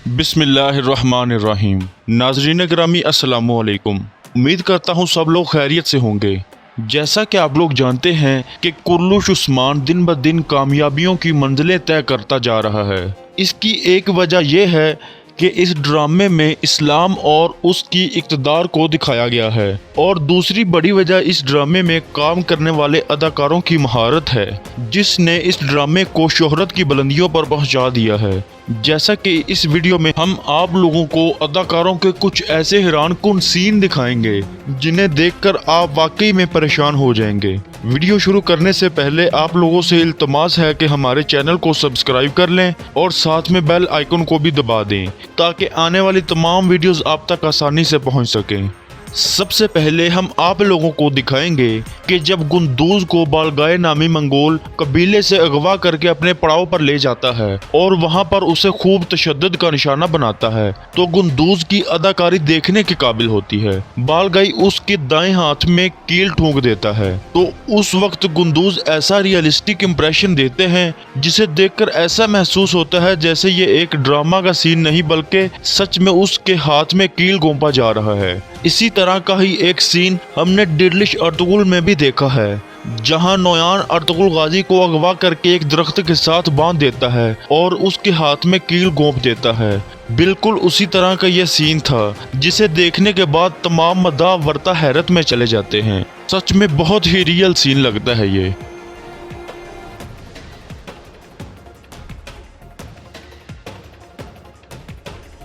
बिस्मिल्लाहिर्रहमानिर्रहीम। नाज़रीन गिरामी अस्सलामु अलैकुम। उम्मीद करता हूँ सब लोग खैरियत से होंगे। जैसा कि आप लोग जानते हैं कि कुर्लुश उस्मान दिन ब दिन कामयाबियों की मंजिलें तय करता जा रहा है। इसकी एक वजह यह है कि इस ड्रामे में इस्लाम और उसकी इक़्तिदार को दिखाया गया है, और दूसरी बड़ी वजह इस ड्रामे में काम करने वाले अदाकारों की महारत है, जिसने इस ड्रामे को शोहरत की बुलंदियों पर पहुंचा दिया है। जैसा कि इस वीडियो में हम आप लोगों को अदाकारों के कुछ ऐसे हैरान कुन सीन दिखाएंगे जिन्हें देखकर आप वाकई में परेशान हो जाएंगे। वीडियो शुरू करने से पहले आप लोगों से इल्तमास है कि हमारे चैनल को सब्सक्राइब कर लें और साथ में बेल आइकन को भी दबा दें ताकि आने वाली तमाम वीडियोस आप तक आसानी से पहुंच सकें। सबसे पहले हम आप लोगों को दिखाएंगे कि जब गुंदूज को बालगाए नामी मंगोल कबीले से अगवा करके अपने पड़ाव पर ले जाता है और वहां पर उसे खूब तशद्दुद का निशाना बनाता है, तो गुंदूज की अदाकारी देखने के काबिल होती है। बालगाई उसके दाएं हाथ में कील ठोंक देता है, तो उस वक्त गुंदूज ऐसा रियलिस्टिक इंप्रेशन देते हैं जिसे देखकर ऐसा महसूस होता है जैसे ये एक ड्रामा का सीन नहीं बल्कि सच में उसके हाथ में कील गोंपा जा रहा है। इसी तरह का ही एक सीन हमने डिडलिश अर्तुगरुल में भी देखा है, जहां नोयान अर्तुगरुल गाजी को अगवा करके एक दरख्त के साथ बांध देता है और उसके हाथ में कील गोंप देता है। बिल्कुल उसी तरह का यह सीन था जिसे देखने के बाद तमाम मद्दाह वर्ता हैरत में चले जाते हैं। सच में बहुत ही रियल सीन लगता है ये।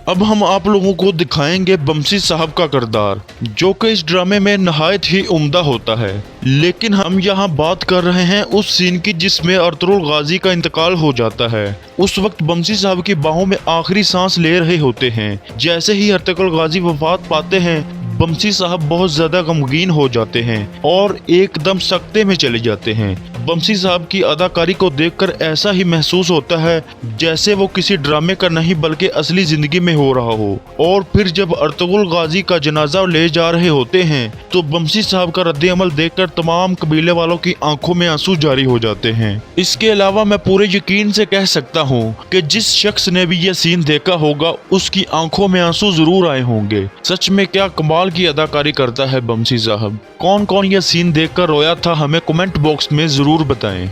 अब हम आप लोगों को दिखाएंगे बमसी साहब का किरदार, जो कि इस ड्रामे में नहायत ही उम्दा होता है। लेकिन हम यहाँ बात कर रहे हैं उस सीन की जिसमें अर्तुगरुल गाजी का इंतकाल हो जाता है। उस वक्त बमसी साहब की बाहों में आखिरी सांस ले रहे होते हैं। जैसे ही अर्तुगरुल गाजी वफात पाते हैं, बमसी साहब बहुत ज्यादा गमगीन हो जाते हैं और एकदम सकते में चले जाते हैं। बमसी साहब की अदाकारी को देखकर ऐसा ही महसूस होता है जैसे वो किसी ड्रामे का नहीं बल्कि असली जिंदगी में हो रहा हो। और फिर जब अर्तुगरुल गाजी का जनाजा ले जा रहे होते हैं तो बमसी साहब का रद्द अमल देखकर तमाम कबीले वालों की आंखों में आंसू जारी हो जाते हैं। इसके अलावा मैं पूरे यकीन से कह सकता हूँ कि जिस शख्स ने भी यह सीन देखा होगा उसकी आंखों में आंसू जरूर आए होंगे। सच में क्या कमाल की अदाकारी करता है बमसी साहब। कौन कौन यह सीन देखकर रोया था हमें कमेंट बॉक्स में जरूर बताएं।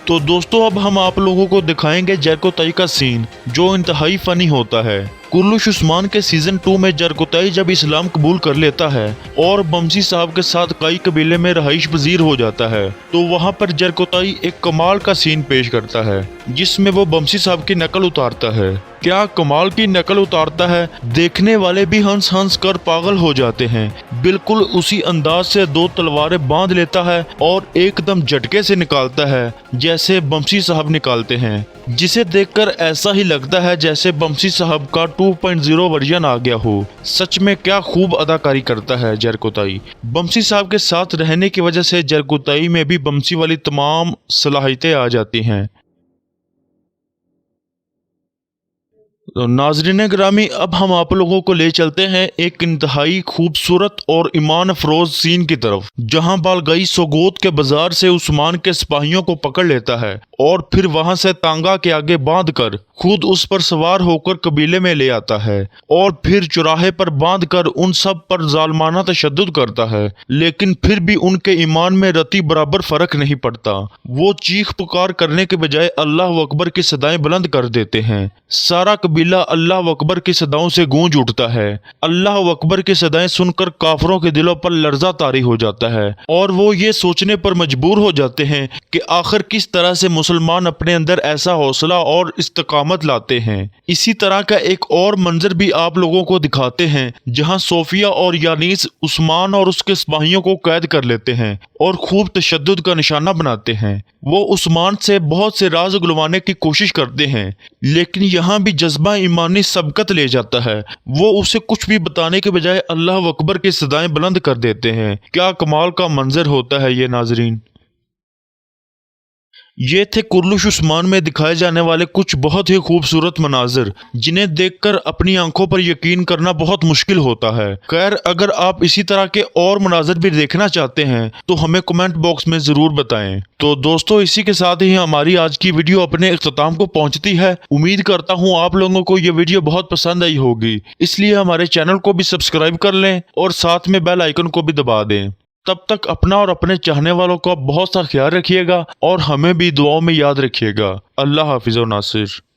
तो दोस्तों अब हम आप लोगों को दिखाएंगे जरकोताई का सीन, जो इंतहाई फनी होता है। कुर्लुश उस्मान के सीजन 2 में जरकोताई जब इस्लाम कबूल कर लेता है और बमसी साहब के साथ कई कबीले में रहाइश पजीर हो जाता है, तो वहां पर जरकोताई एक कमाल का सीन पेश करता है जिसमें वो बमसी साहब की नकल उतारता है। क्या कमाल की नकल उतारता है, देखने वाले भी हंस हंस कर पागल हो जाते हैं। बिल्कुल उसी अंदाज से दो तलवारें बांध लेता है और एकदम झटके से निकालता है जैसे बमसी साहब निकालते हैं, जिसे देखकर ऐसा ही लगता है जैसे बमसी साहब का 2.0 वर्जन आ गया हो। सच में क्या खूब अदाकारी करता है जरकोताई। बमसी साहब के साथ रहने की वजह से जरकोताई में भी बमसी वाली तमाम सलाहियतें आ जाती हैं। तो नाजरीन ग्रामी, अब हम आप लोगों को ले चलते हैं एक इंतहाई खूबसूरत और ईमान अफरोज सीन की तरफ, जहां बालगाई सोगोत के बाजार से उस्मान के सिपाहियों को पकड़ लेता है और फिर वहां से तांगा के आगे बांधकर खुद उस पर सवार होकर कबीले में ले आता है और फिर चौराहे पर बांधकर उन सब पर जालमाना तशद्दुद करता है। लेकिन फिर भी उनके ईमान में रत्ती बराबर फर्क नहीं पड़ता। वो चीख पुकार करने के बजाय अल्लाह अकबर की सदाएं बुलंद कर देते हैं। सारा कबीला अल्लाह अकबर की सदाओं से गूंज उठता है। अल्लाह अकबर की सदाएं सुनकर काफरों के दिलों पर लर्जा तारी हो जाता है और वो ये सोचने पर मजबूर हो जाते हैं कि आखिर किस तरह से मुसलमान अपने अंदर ऐसा हौसला और इस्तकामत लाते हैं। इसी तरह का एक और मंजर भी आप लोगों को दिखाते हैं, जहां सोफिया और यानीस उस्मान और उसके सिपाहियों को कैद कर लेते हैं और खूब तशद्दुद का निशाना बनाते हैं। वो उस्मान से बहुत से राज उगलवाने की कोशिश करते हैं, लेकिन यहाँ भी जज्बा ईमानी सबकत ले जाता है। वो उसे कुछ भी बताने के बजाय अल्लाह अकबर की सदाएं बुलंद कर देते हैं। क्या कमाल का मंजर होता है ये नाजरीन। یہ تھے کرلش عثمان میں دکھائے جانے والے کچھ بہت ہی خوبصورت مناظر جنہیں دیکھ کر اپنی آنکھوں پر یقین کرنا بہت مشکل ہوتا ہے۔ خیر، اگر آپ اسی طرح کے اور مناظر بھی دیکھنا چاہتے ہیں تو ہمیں کمنٹ باکس میں ضرور بتائیں۔ تو دوستو، اسی کے ساتھ ہی ہماری آج کی ویڈیو اپنے اختتام کو پہنچتی ہے۔ امید کرتا ہوں آپ لوگوں کو یہ ویڈیو بہت پسند آئی ہوگی، اس لیے ہمارے چینل کو بھی سبسکرائب کر لیں اور ساتھ میں بیل آئیکن کو بھی دبا دیں۔ تب تک اپنا اور اپنے چاہنے والوں کا بہت سا خیال رکھیے گا اور ہمیں بھی دعاؤں میں یاد رکھیے گا۔ اللہ حافظ و ناصر۔